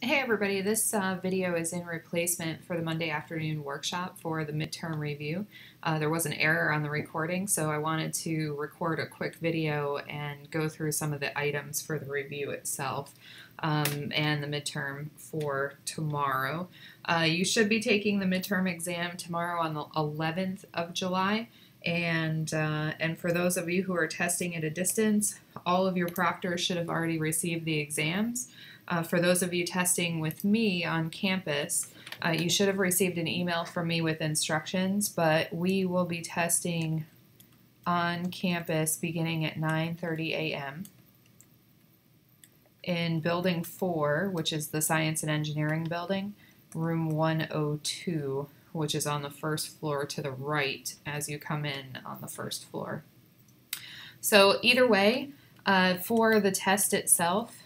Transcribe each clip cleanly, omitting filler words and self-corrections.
Hey everybody, this video is in replacement for the Monday afternoon workshop for the midterm review. There was an error on the recording, so I wanted to record a quick video and go through some of the items for the review itself and the midterm for tomorrow. You should be taking the midterm exam tomorrow on the 11th of July. And for those of you who are testing at a distance, all of your proctors should have already received the exams. For those of you testing with me on campus, you should have received an email from me with instructions, but we will be testing on campus beginning at 9:30 a.m. in Building 4, which is the Science and Engineering building, room 102, which is on the first floor to the right as you come in on the first floor. So either way, for the test itself,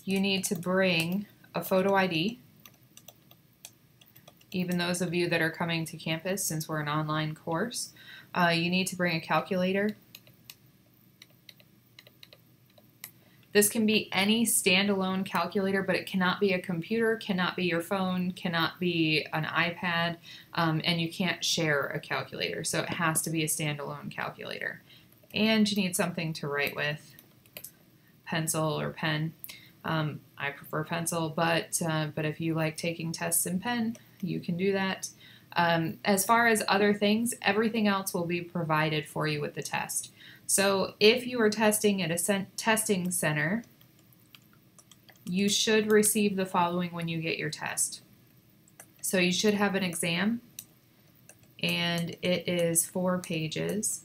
you need to bring a photo ID, even those of you that are coming to campus since we're an online course. You need to bring a calculator. This can be any standalone calculator, but it cannot be a computer, cannot be your phone, cannot be an iPad, and you can't share a calculator, so it has to be a standalone calculator. And you need something to write with, pencil or pen. I prefer pencil, but if you like taking tests in pen, you can do that. As far as other things, everything else will be provided for you with the test. So if you are testing at a testing center, you should receive the following when you get your test. So you should have an exam, and it is 4 pages.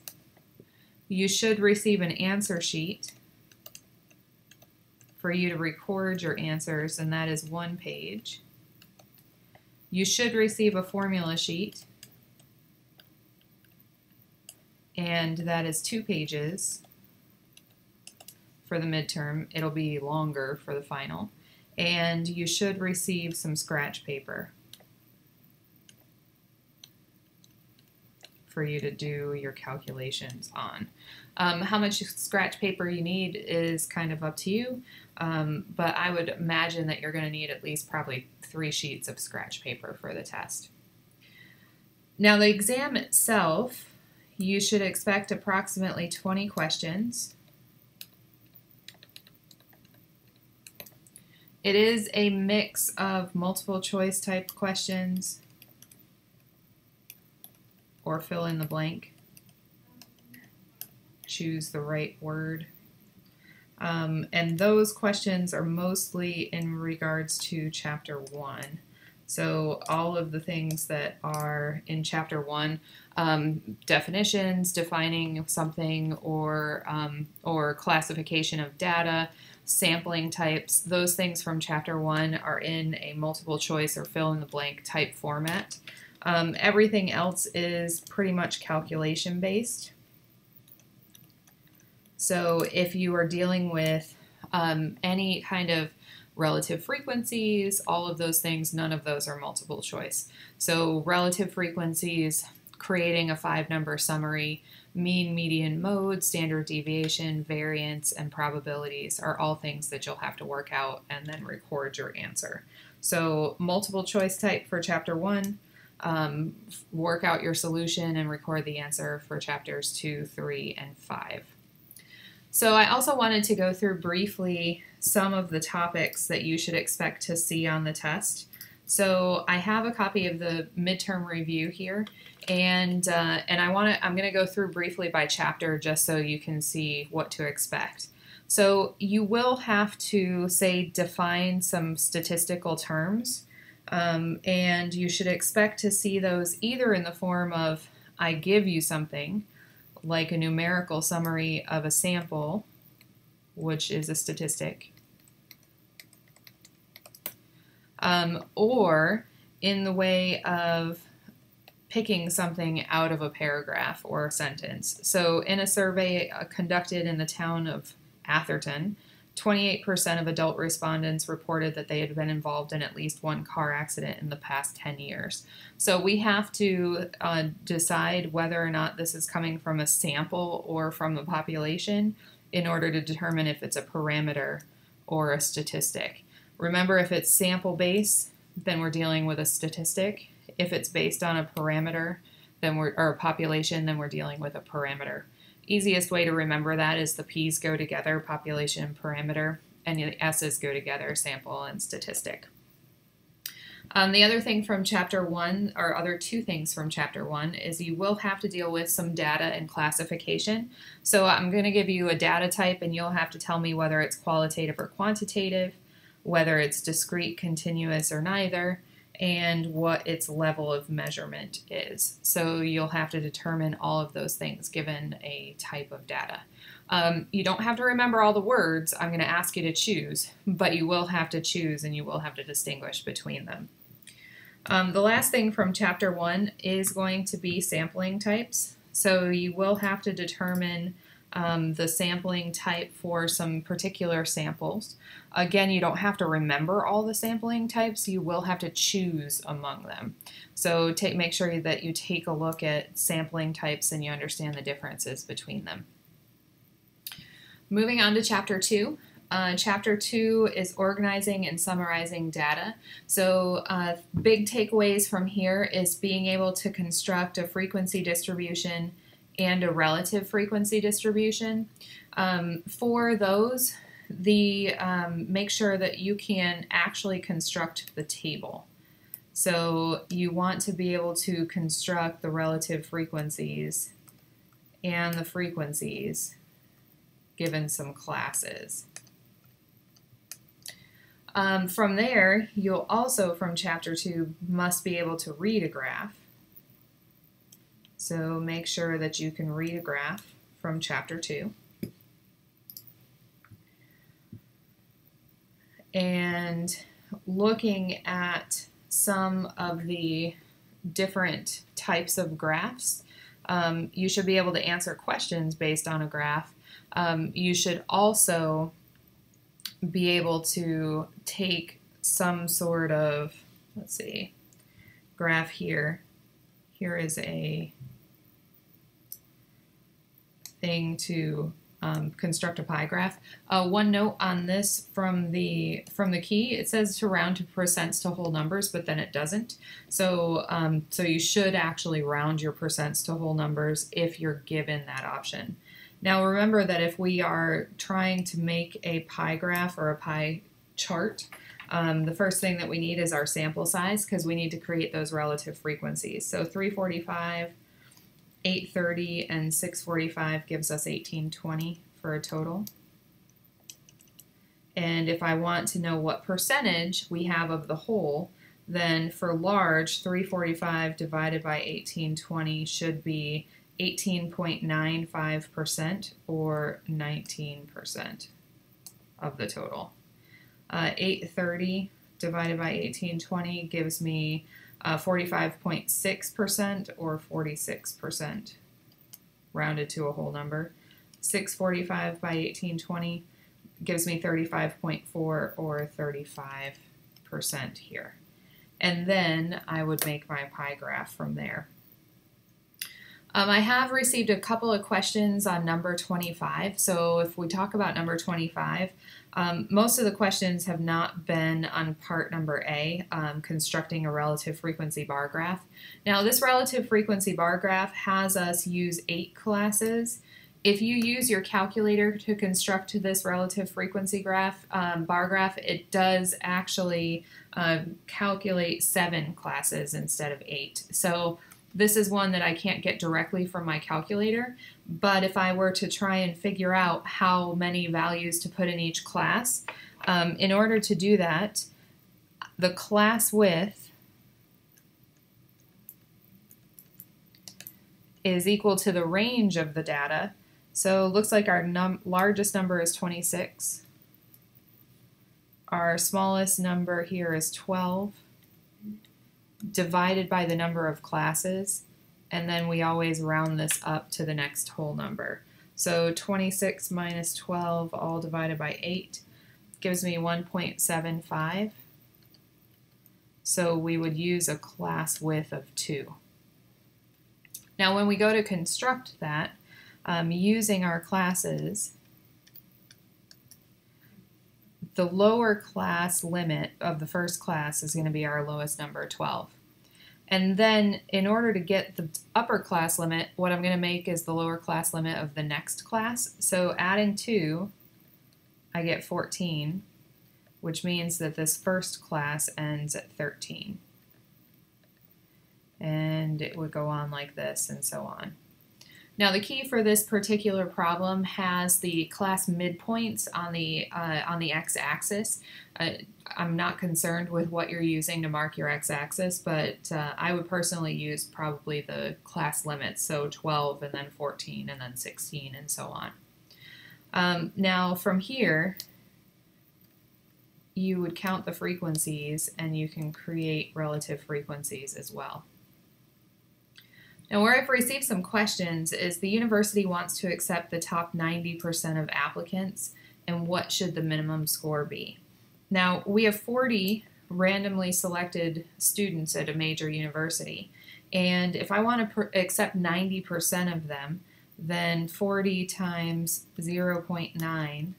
You should receive an answer sheet for you to record your answers, and that is 1 page. You should receive a formula sheet, and that is 2 pages for the midterm. It'll be longer for the final. And you should receive some scratch paper for you to do your calculations on. How much scratch paper you need is kind of up to you, but I would imagine that you're going to need at least probably 3 sheets of scratch paper for the test. Now the exam itself, you should expect approximately 20 questions. It is a mix of multiple choice type questions or fill in the blank. Choose the right word. And those questions are mostly in regards to Chapter 1. So all of the things that are in Chapter 1, definitions, defining something, or classification of data, sampling types, those things from Chapter 1 are in a multiple choice or fill in the blank type format. Everything else is pretty much calculation based. So if you are dealing with any kind of relative frequencies, all of those things, none of those are multiple choice. So relative frequencies, creating a 5-number summary, mean, median, mode, standard deviation, variance, and probabilities are all things that you'll have to work out and then record your answer. So multiple choice type for Chapter 1, work out your solution and record the answer for Chapters 2, 3, and 5. So I also wanted to go through briefly some of the topics that you should expect to see on the test. So I have a copy of the midterm review here, and I'm going to go through briefly by chapter just so you can see what to expect. So you will have to, say, define some statistical terms, and you should expect to see those either in the form of I give you something, like a numerical summary of a sample, which is a statistic, or in the way of picking something out of a paragraph or a sentence. So in a survey conducted in the town of Atherton, 28% of adult respondents reported that they had been involved in at least 1 car accident in the past 10 years. So we have to decide whether or not this is coming from a sample or from the population in order to determine if it's a parameter or a statistic. Remember, if it's sample base, then we're dealing with a statistic. If it's based on a parameter, or a population, then we're dealing with a parameter. Easiest way to remember that is the P's go together, population and parameter, and the S's go together, sample and statistic. The other thing from Chapter 1, or other two things from Chapter 1, is you will have to deal with some data and classification. So I'm going to give you a data type, and you'll have to tell me whether it's qualitative or quantitative, whether it's discrete, continuous, or neither, and what its level of measurement is. So you'll have to determine all of those things given a type of data. You don't have to remember all the words. I'm going to ask you to choose, but you will have to choose and you will have to distinguish between them. The last thing from Chapter 1 is going to be sampling types. So you will have to determine the sampling type for some particular samples. Again, you don't have to remember all the sampling types. You will have to choose among them. So make sure that you take a look at sampling types and you understand the differences between them. Moving on to Chapter 2. Chapter 2 is organizing and summarizing data. So big takeaways from here is being able to construct a frequency distribution and a relative frequency distribution. For those, make sure that you can actually construct the table. So you want to be able to construct the relative frequencies and the frequencies given some classes. From there, you'll also, from Chapter 2, must be able to read a graph. So make sure that you can read a graph from Chapter 2. And looking at some of the different types of graphs, you should be able to answer questions based on a graph. You should also be able to take some sort of, let's see, graph here. Here is a thing to construct a pie graph. One note on this from the key, it says to round to percents to whole numbers, but then it doesn't. So so you should actually round your percents to whole numbers if you're given that option. Now remember that if we are trying to make a pie graph or a pie chart, the first thing that we need is our sample size, because we need to create those relative frequencies. So 345, 830, and 645 gives us 1820 for a total. And if I want to know what percentage we have of the whole, then for large, 345 divided by 1820 should be 18.95% or 19% of the total. 830 divided by 1820 gives me 45.6% or 46%, rounded to a whole number. 645 by 1820 gives me 35.4 or 35% here. And then I would make my pie graph from there. I have received a couple of questions on number 25. So if we talk about number 25, most of the questions have not been on part number A, constructing a relative frequency bar graph. Now this relative frequency bar graph has us use 8 classes. If you use your calculator to construct this relative frequency graph, bar graph, it does actually calculate 7 classes instead of 8. So this is one that I can't get directly from my calculator, but if I were to try and figure out how many values to put in each class, in order to do that, the class width is equal to the range of the data. So it looks like our largest number is 26. Our smallest number here is 12. Divided by the number of classes, and then we always round this up to the next whole number. So 26 minus 12 all divided by 8 gives me 1.75. So we would use a class width of 2. Now when we go to construct that, using our classes, the lower class limit of the first class is going to be our lowest number, 12. And then in order to get the upper class limit, what I'm going to make is the lower class limit of the next class. So adding 2, I get 14, which means that this first class ends at 13. And it would go on like this and so on. Now the key for this particular problem has the class midpoints on the x-axis. I'm not concerned with what you're using to mark your x-axis, but I would personally use probably the class limits, so 12 and then 14 and then 16 and so on. Now from here, you would count the frequencies and you can create relative frequencies as well. Now where I've received some questions is the university wants to accept the top 90% of applicants, and what should the minimum score be? Now we have 40 randomly selected students at a major university, and if I want to accept 90% of them, then 40 times 0.9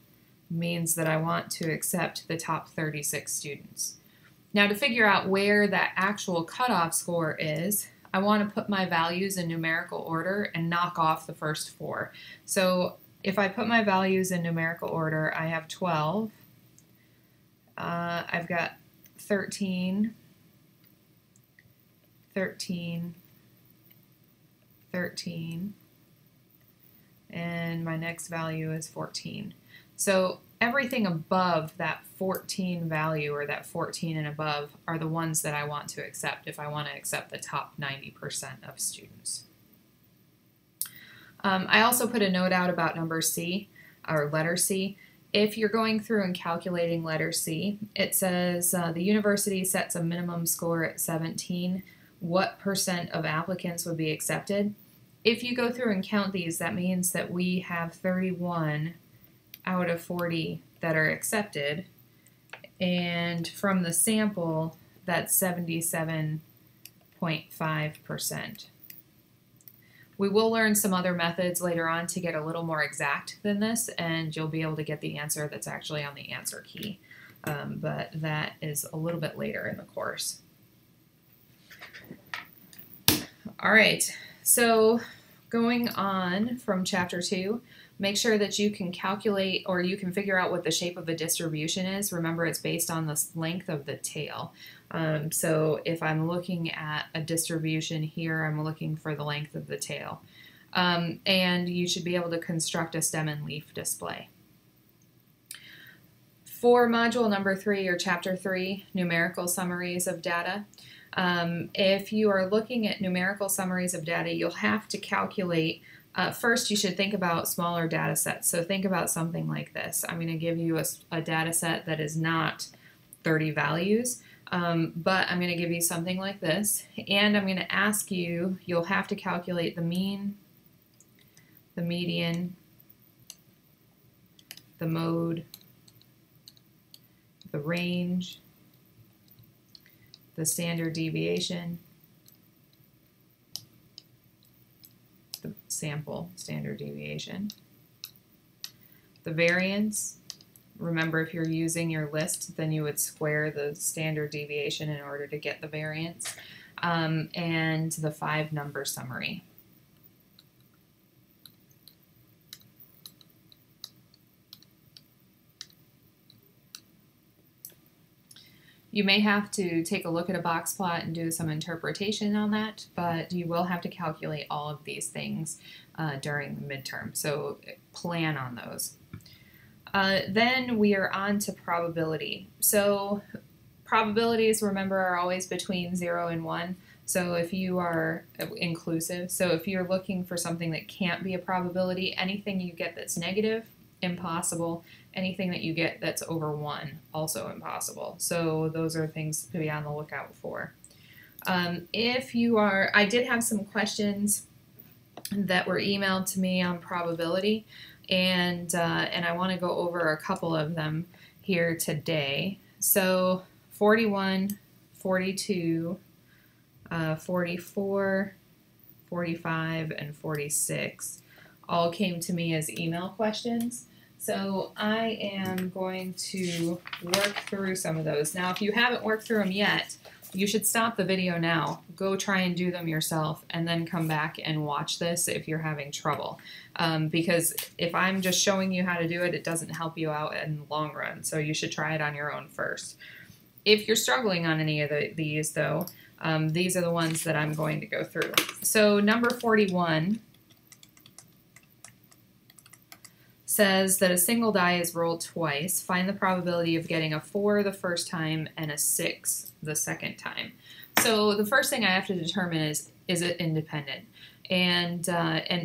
means that I want to accept the top 36 students. Now to figure out where that actual cutoff score is, I want to put my values in numerical order and knock off the first 4. So if I put my values in numerical order, I have 12, I've got 13, 13, 13, and my next value is 14. So everything above that 14 value, or that 14 and above, are the ones that I want to accept if I want to accept the top 90% of students. I also put a note out about number C, or letter C. If you're going through and calculating letter C, it says the university sets a minimum score at 17. What % of applicants would be accepted? If you go through and count these, that means that we have 31 out of 40 that are accepted, and from the sample, that's 77.5%. We will learn some other methods later on to get a little more exact than this, and you'll be able to get the answer that's actually on the answer key, but that is a little bit later in the course. All right, so going on from Chapter 2, make sure that you can calculate, or you can figure out what the shape of a distribution is. Remember, it's based on the length of the tail. So if I'm looking at a distribution here, I'm looking for the length of the tail. And you should be able to construct a stem and leaf display. For module number 3, or chapter 3, numerical summaries of data, if you are looking at numerical summaries of data, you'll have to calculate. First, you should think about smaller data sets. So think about something like this. I'm going to give you a data set that is not 30 values, but I'm going to give you something like this, and I'm going to ask you, you'll have to calculate the mean, the median, the mode, the range, the standard deviation, the sample standard deviation, the variance. Remember, if you're using your list, then you would square the standard deviation in order to get the variance, and the 5-number summary. You may have to take a look at a box plot and do some interpretation on that, but you will have to calculate all of these things during the midterm, so plan on those. Then we are on to probability. So probabilities, remember, are always between 0 and 1. So if you are inclusive, so if you're looking for something that can't be a probability, anything you get that's negative, impossible. Anything that you get that's over 1, also impossible. So those are things to be on the lookout for. If you are, I did have some questions that were emailed to me on probability, and I want to go over a couple of them here today. So 41, 42, 44, 45, and 46 all came to me as email questions. So I am going to work through some of those. Now, if you haven't worked through them yet, you should stop the video now, go try and do them yourself, and then come back and watch this if you're having trouble. Because if I'm just showing you how to do it, it doesn't help you out in the long run. So you should try it on your own first. If you're struggling on any of these, though, these are the ones that I'm going to go through. So number 41 says that a single die is rolled twice. Find the probability of getting a 4 the first time and a 6 the second time. So the first thing I have to determine is it independent? And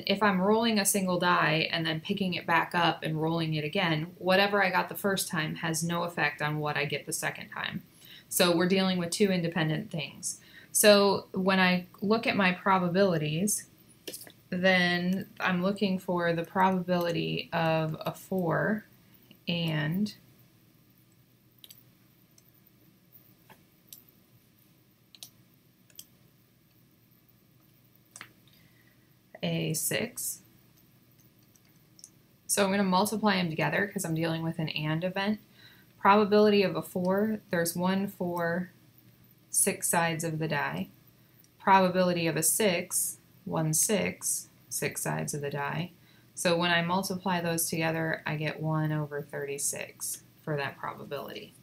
if I'm rolling a single die and then picking it back up and rolling it again, whatever I got the first time has no effect on what I get the second time. So we're dealing with two independent things. So when I look at my probabilities, then I'm looking for the probability of a 4 and a 6. So I'm going to multiply them together because I'm dealing with an AND event. Probability of a 4, there's 1 4, 6 sides of the die. Probability of a 6, 1 6, 6 sides of the die. So when I multiply those together, I get 1 over 36 for that probability.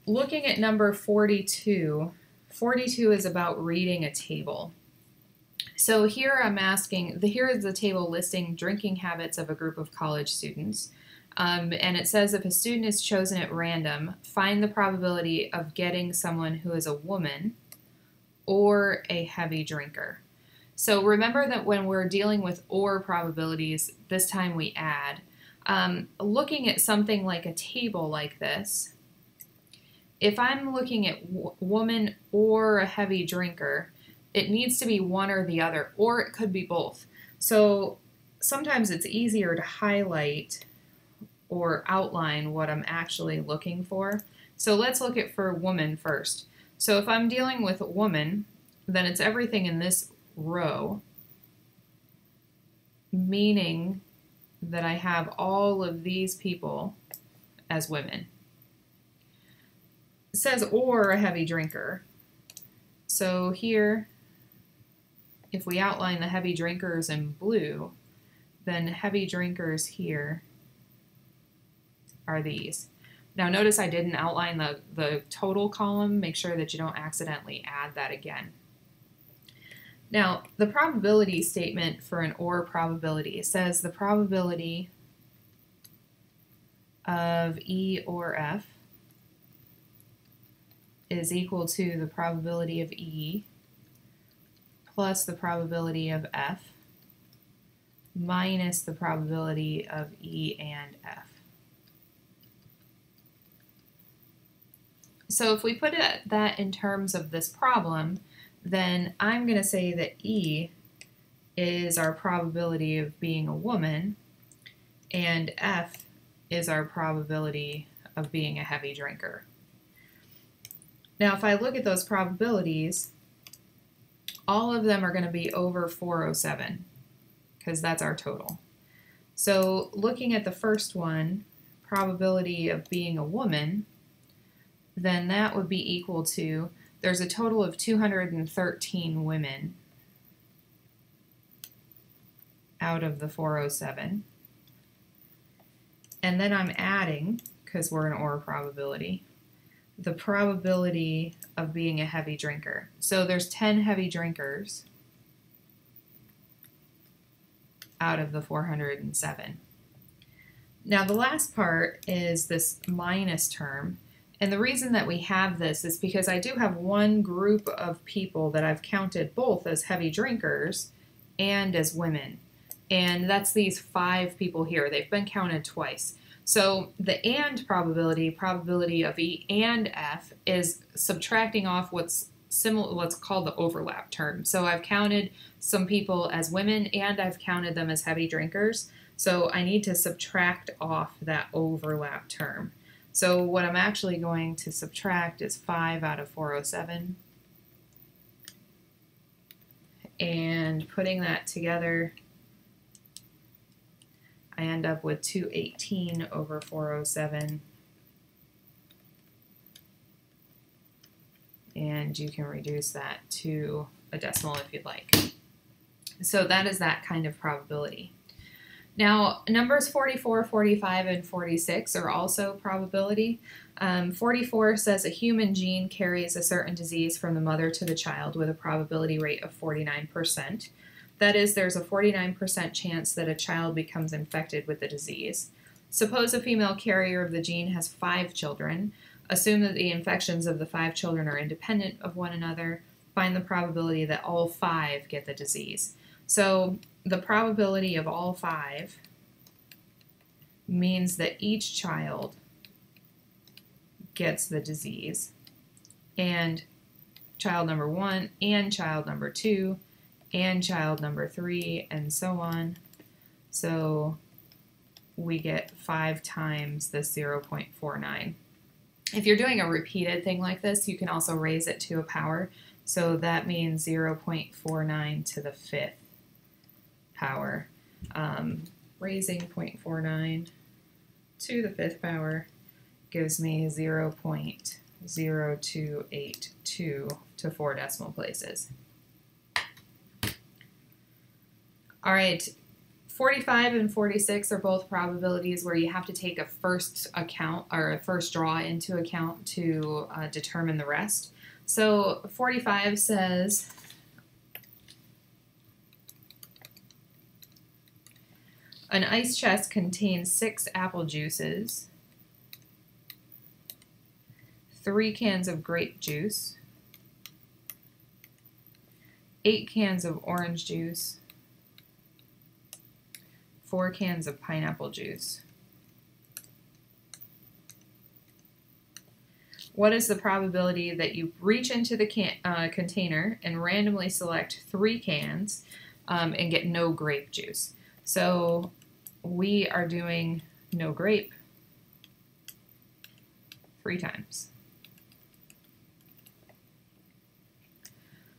Looking at number 42, 42 is about reading a table. So here I'm asking, here is the table listing drinking habits of a group of college students. And it says if a student is chosen at random, find the probability of getting someone who is a woman or a heavy drinker. So remember that when we're dealing with or probabilities, this time we add. Looking at something like a table like this, if I'm looking at woman or a heavy drinker, it needs to be one or the other, or it could be both. So sometimes it's easier to highlight or outline what I'm actually looking for. So let's look at for woman first. So if I'm dealing with a woman, then it's everything in this row, meaning that I have all of these people as women. It says or a heavy drinker. So here, if we outline the heavy drinkers in blue, then heavy drinkers here are these. Now notice I didn't outline the total column. Make sure that you don't accidentally add that again. Now the probability statement for an or probability says the probability of E or F is equal to the probability of E plus the probability of F minus the probability of E and F. So if we put that in terms of this problem, then I'm going to say that E is our probability of being a woman and F is our probability of being a heavy drinker. Now if I look at those probabilities, all of them are going to be over 407 because that's our total. So looking at the first one, probability of being a woman, then that would be equal to, there's a total of 213 women out of the 407. And then I'm adding, because we're an or probability, the probability of being a heavy drinker. So there's 10 heavy drinkers out of the 407. Now the last part is this minus term. And the reason that we have this is because I do have one group of people that I've counted both as heavy drinkers and as women. And that's these 5 people here. They've been counted twice. So the and probability of E and F, is subtracting off what's called the overlap term. So I've counted some people as women and I've counted them as heavy drinkers. So I need to subtract off that overlap term. So what I'm actually going to subtract is 5 out of 407. And putting that together, I end up with 218 over 407. And you can reduce that to a decimal if you'd like. So that is that kind of probability. Now, numbers 44, 45, and 46 are also probability. 44 says a human gene carries a certain disease from the mother to the child with a probability rate of 49%. That is, there's a 49% chance that a child becomes infected with the disease. Suppose a female carrier of the gene has 5 children. Assume that the infections of the 5 children are independent of one another. Find the probability that all 5 get the disease. So the probability of all 5 means that each child gets the disease, and child number 1 and child number 2 and child number 3 and so on. So we get 5 times the 0.49. If you're doing a repeated thing like this, you can also raise it to a power. So that means 0.49 to the 5th power. Raising 0.49 to the 5th power gives me 0.0282 to 4 decimal places. All right, 45 and 46 are both probabilities where you have to take a first account or a first draw into account to determine the rest. So 45 says an ice chest contains 6 apple juices, 3 cans of grape juice, 8 cans of orange juice, 4 cans of pineapple juice. What is the probability that you reach into the container and randomly select 3 cans and get no grape juice? So we are doing no grape 3 times.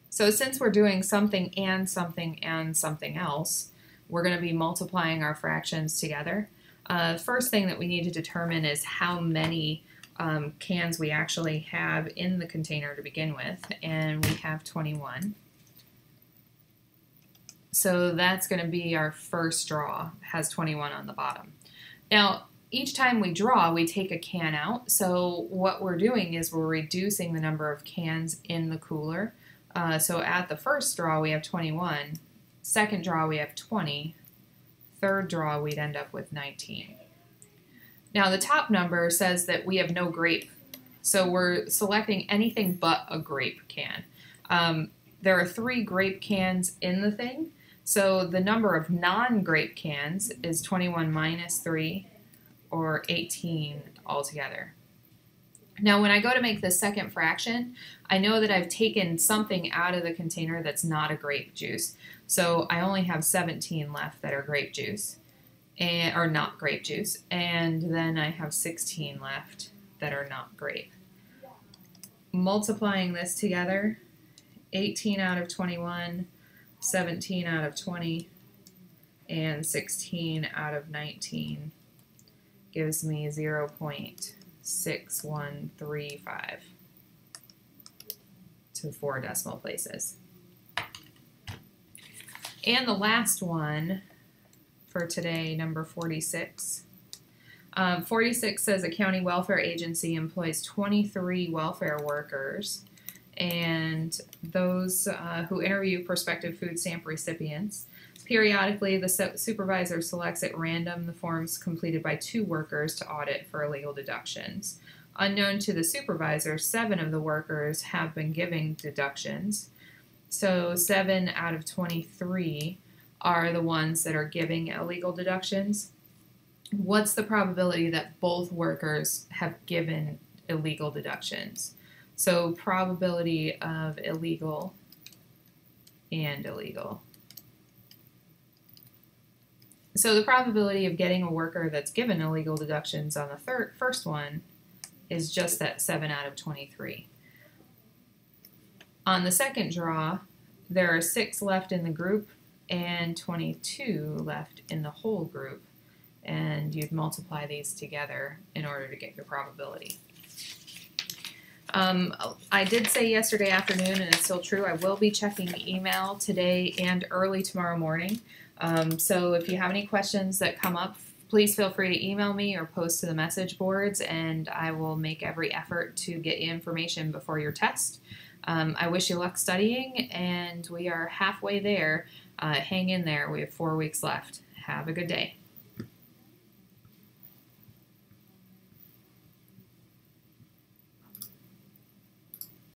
So since we're doing something and something and something else, we're going to be multiplying our fractions together. First thing that we need to determine is how many cans we actually have in the container to begin with, and we have 21. So that's going to be our first draw, has 21 on the bottom. Now, each time we draw, we take a can out. So what we're doing is we're reducing the number of cans in the cooler. So at the first draw, we have 21. Second draw, we have 20. Third draw, we'd end up with 19. Now, the top number says that we have no grape. So we're selecting anything but a grape can. There are 3 grape cans in the thing. So the number of non-grape cans is 21 minus 3, or 18 altogether. Now, when I go to make the second fraction, I know that I've taken something out of the container that's not a grape juice. So I only have 17 left that are grape juice, or not grape juice, and then I have 16 left that are not grape. Multiplying this together, 18 out of 21, 17 out of 20, and 16 out of 19 gives me 0.6135 to 4 decimal places. And the last one for today, number 46. 46 says a county welfare agency employs 23 welfare workers, and those who interview prospective food stamp recipients. Periodically, the supervisor selects at random the forms completed by 2 workers to audit for illegal deductions. Unknown to the supervisor, 7 of the workers have been giving deductions. So 7 out of 23 are the ones that are giving illegal deductions. What's the probability that both workers have given illegal deductions? So probability of illegal and illegal. So the probability of getting a worker that's given illegal deductions on the first one is just that 7 out of 23. On the second draw, there are 6 left in the group and 22 left in the whole group. and you'd multiply these together in order to get your probability. I did say yesterday afternoon, and it's still true, I will be checking email today and early tomorrow morning. So if you have any questions that come up, please feel free to email me or post to the message boards, and I will make every effort to get you information before your test. I wish you luck studying, and we are halfway there. Hang in there. We have 4 weeks left. Have a good day.